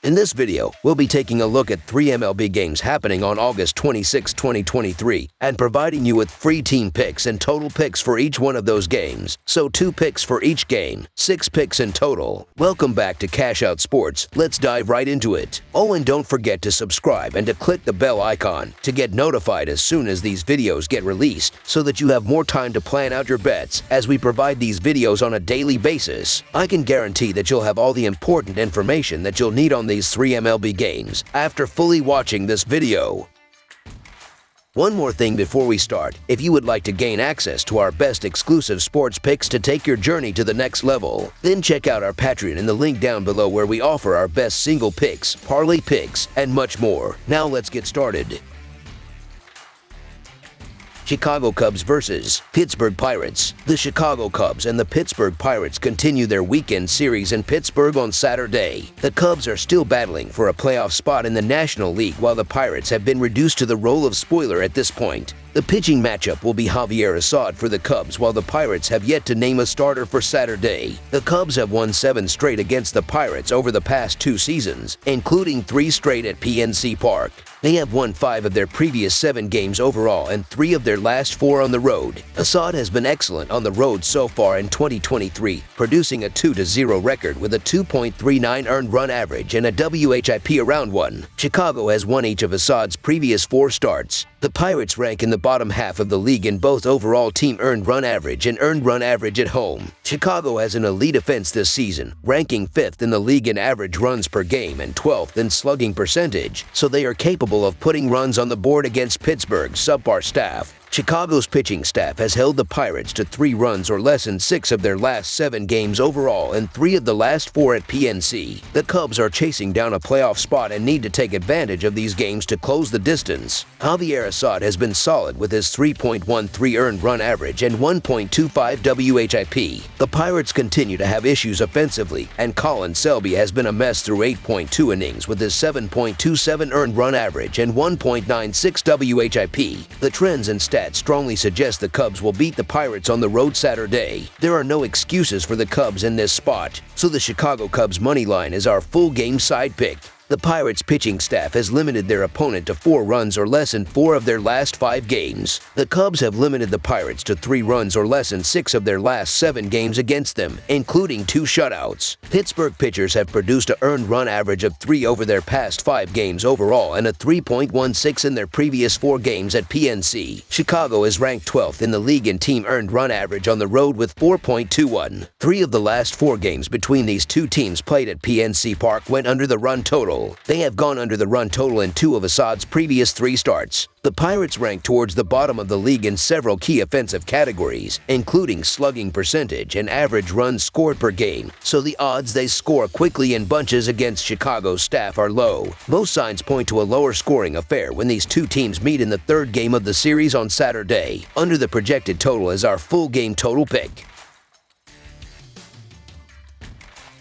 In this video, we'll be taking a look at 3 MLB games happening on August 26, 2023, and providing you with free team picks and total picks for each one of those games. So 2 picks for each game, 6 picks in total. Welcome back to Cash Out Sports. Let's dive right into it. Oh, and don't forget to subscribe and to click the bell icon to get notified as soon as these videos get released, so that you have more time to plan out your bets as we provide these videos on a daily basis. I can guarantee that you'll have all the important information that you'll need on these 3 MLB games after fully watching this video. One more thing before we start: if you would like to gain access to our best exclusive sports picks to take your journey to the next level, then check out our Patreon in the link down below, where we offer our best single picks, parlay picks, and much more. Now let's get started. Chicago Cubs vs. Pittsburgh Pirates. The Chicago Cubs and the Pittsburgh Pirates continue their weekend series in Pittsburgh on Saturday. The Cubs are still battling for a playoff spot in the National League, while the Pirates have been reduced to the role of spoiler at this point. The pitching matchup will be Javier Assad for the Cubs, while the Pirates have yet to name a starter for Saturday. The Cubs have won 7 straight against the Pirates over the past 2 seasons, including 3 straight at PNC Park. They have won 5 of their previous 7 games overall and 3 of their last 4 on the road. Assad has been excellent on the road so far in 2023, producing a 2-0 record with a 2.39 earned run average and a WHIP around 1. Chicago has won each of Assad's previous 4 starts. The Pirates rank in the bottom half of the league in both overall team earned run average and earned run average at home. Chicago has an elite offense this season, ranking 5th in the league in average runs per game and 12th in slugging percentage, so they are capable of putting runs on the board against Pittsburgh's subpar staff. Chicago's pitching staff has held the Pirates to 3 runs or less in 6 of their last 7 games overall and 3 of the last 4 at PNC. The Cubs are chasing down a playoff spot and need to take advantage of these games to close the distance. Javier Assad has been solid with his 3.13 earned run average and 1.25 WHIP. The Pirates continue to have issues offensively, and Colin Selby has been a mess through 8.2 innings with his 7.27 earned run average and 1.96 WHIP. The trends and stats strongly suggest the Cubs will beat the Pirates on the road Saturday. There are no excuses for the Cubs in this spot, so the Chicago Cubs money line is our full game side pick. The Pirates' pitching staff has limited their opponent to 4 runs or less in 4 of their last 5 games. The Cubs have limited the Pirates to 3 runs or less in 6 of their last 7 games against them, including 2 shutouts. Pittsburgh pitchers have produced an earned run average of 3 over their past 5 games overall and a 3.16 in their previous 4 games at PNC. Chicago is ranked 12th in the league in team earned run average on the road with 4.21. 3 of the last 4 games between these 2 teams played at PNC Park went under the run total. They have gone under the run total in 2 of Assad's previous 3 starts. The Pirates rank towards the bottom of the league in several key offensive categories, including slugging percentage and average runs scored per game, so the odds they score quickly in bunches against Chicago's staff are low. Most signs point to a lower scoring affair when these 2 teams meet in the 3rd game of the series on Saturday. Under the projected total is our full game total pick.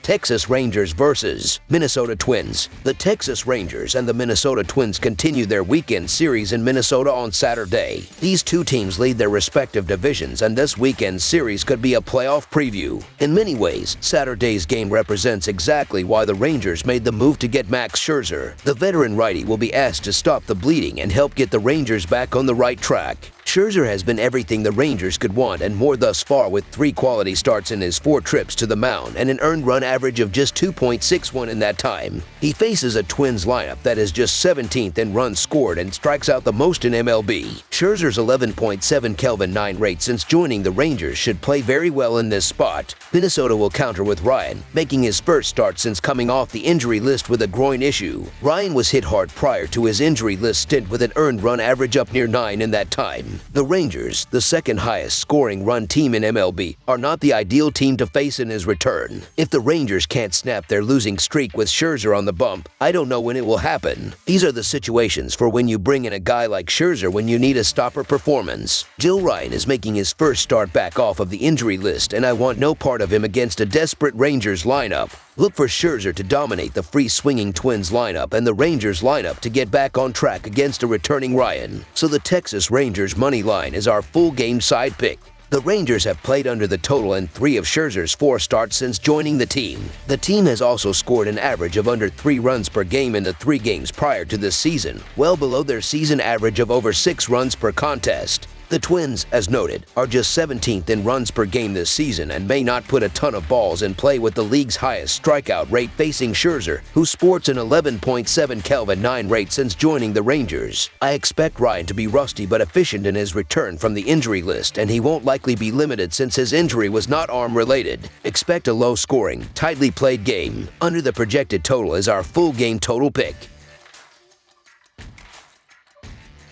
Texas Rangers vs. Minnesota Twins. The Texas Rangers and the Minnesota Twins continue their weekend series in Minnesota on Saturday. These 2 teams lead their respective divisions, and this weekend's series could be a playoff preview. In many ways, Saturday's game represents exactly why the Rangers made the move to get Max Scherzer. The veteran righty will be asked to stop the bleeding and help get the Rangers back on the right track. Scherzer has been everything the Rangers could want and more thus far, with 3 quality starts in his 4 trips to the mound and an earned run average of just 2.61 in that time. He faces a Twins lineup that is just 17th in runs scored and strikes out the most in MLB. Scherzer's 11.7 Kelvin 9 rate since joining the Rangers should play very well in this spot. Minnesota will counter with Ryan, making his first start since coming off the injury list with a groin issue. Ryan was hit hard prior to his injury list stint with an earned run average up near 9 in that time. The Rangers, the 2nd highest scoring run team in MLB, are not the ideal team to face in his return. If the Rangers can't snap their losing streak with Scherzer on the bump, I don't know when it will happen. These are the situations for when you bring in a guy like Scherzer when you need a stopper performance. Joe Ryan is making his first start back off of the injury list, and I want no part of him against a desperate Rangers lineup. Look for Scherzer to dominate the free-swinging Twins lineup and the Rangers lineup to get back on track against a returning Ryan. So the Texas Rangers money line is our full game side pick. The Rangers have played under the total in 3 of Scherzer's 4 starts since joining the team. The team has also scored an average of under 3 runs per game in the 3 games prior to this season, well below their season average of over 6 runs per contest. The Twins, as noted, are just 17th in runs per game this season and may not put a ton of balls in play with the league's highest strikeout rate facing Scherzer, who sports an 11.7 Kelvin 9 rate since joining the Rangers. I expect Ryan to be rusty but efficient in his return from the injury list, and he won't likely be limited since his injury was not arm-related. Expect a low-scoring, tightly played game. Under the projected total is our full game total pick.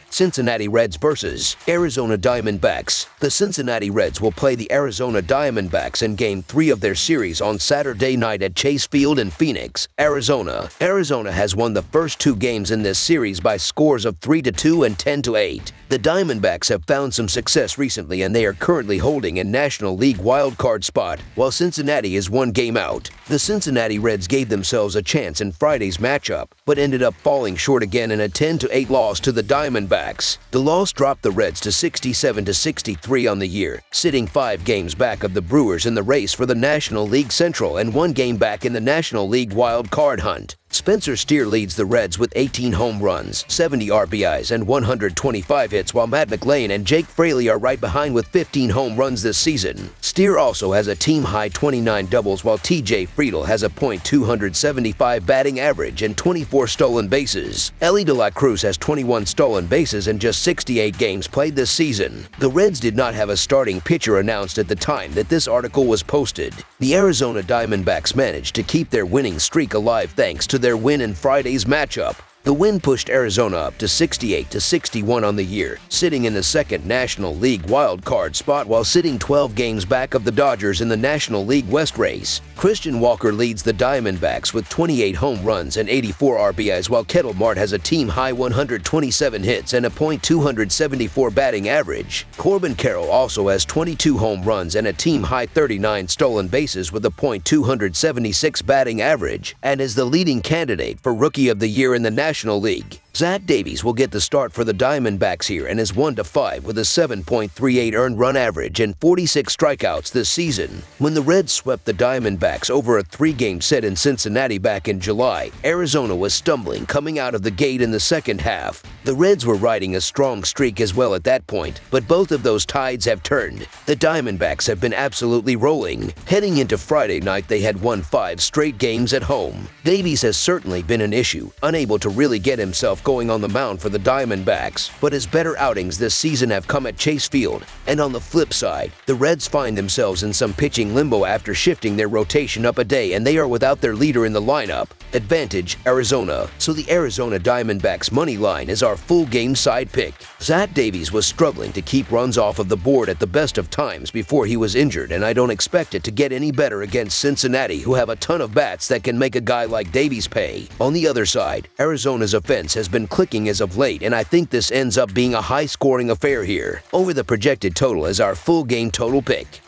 Cincinnati Reds vs. Arizona Diamondbacks. The Cincinnati Reds will play the Arizona Diamondbacks in Game 3 of their series on Saturday night at Chase Field in Phoenix, Arizona. Arizona has won the first 2 games in this series by scores of 3-2 and 10-8. The Diamondbacks have found some success recently and they are currently holding a National League wildcard spot, while Cincinnati is 1 game out. The Cincinnati Reds gave themselves a chance in Friday's matchup, but ended up falling short again in a 10-8 loss to the Diamondbacks. The loss dropped the Reds to 67-63 on the year, sitting 5 games back of the Brewers in the race for the National League Central and 1 game back in the National League wild card hunt. Spencer Steer leads the Reds with 18 home runs, 70 RBIs, and 125 hits, while Matt McLain and Jake Fraley are right behind with 15 home runs this season. Steer also has a team-high 29 doubles, while TJ Friedl has a .275 batting average and 24 stolen bases. Ellie De La Cruz has 21 stolen bases in just 68 games played this season. The Reds did not have a starting pitcher announced at the time that this article was posted. The Arizona Diamondbacks managed to keep their winning streak alive thanks to their win in Friday's matchup. The win pushed Arizona up to 68-61 on the year, sitting in the 2nd National League wild card spot while sitting 12 games back of the Dodgers in the National League West race. Christian Walker leads the Diamondbacks with 28 home runs and 84 RBIs, while Kettle Mart has a team-high 127 hits and a .274 batting average. Corbin Carroll also has 22 home runs and a team-high 39 stolen bases with a .276 batting average, and is the leading candidate for Rookie of the Year in the National League. Zach Davies will get the start for the Diamondbacks here and is 1-5 with a 7.38 earned run average and 46 strikeouts this season. When the Reds swept the Diamondbacks over a 3-game set in Cincinnati back in July, Arizona was stumbling coming out of the gate in the second half. The Reds were riding a strong streak as well at that point, but both of those tides have turned. The Diamondbacks have been absolutely rolling. Heading into Friday night, they had won 5 straight games at home. Davies has certainly been an issue, unable to really get himself going on the mound for the Diamondbacks, but his better outings this season have come at Chase Field. And on the flip side, the Reds find themselves in some pitching limbo after shifting their rotation up a day, and they are without their leader in the lineup. Advantage, Arizona. So the Arizona Diamondbacks money line is our full game side pick. Zach Davies was struggling to keep runs off of the board at the best of times before he was injured, and I don't expect it to get any better against Cincinnati, who have a ton of bats that can make a guy like Davies pay. On the other side, Arizona's offense has been clicking as of late, and I think this ends up being a high-scoring affair here. Over the projected total is our full game total pick.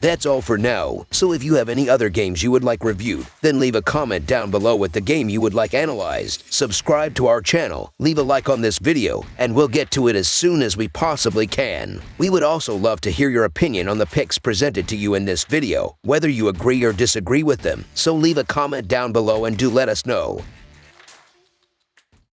That's all for now, so if you have any other games you would like reviewed, then leave a comment down below with the game you would like analyzed. Subscribe to our channel, leave a like on this video, and we'll get to it as soon as we possibly can. We would also love to hear your opinion on the picks presented to you in this video, whether you agree or disagree with them, so leave a comment down below and do let us know.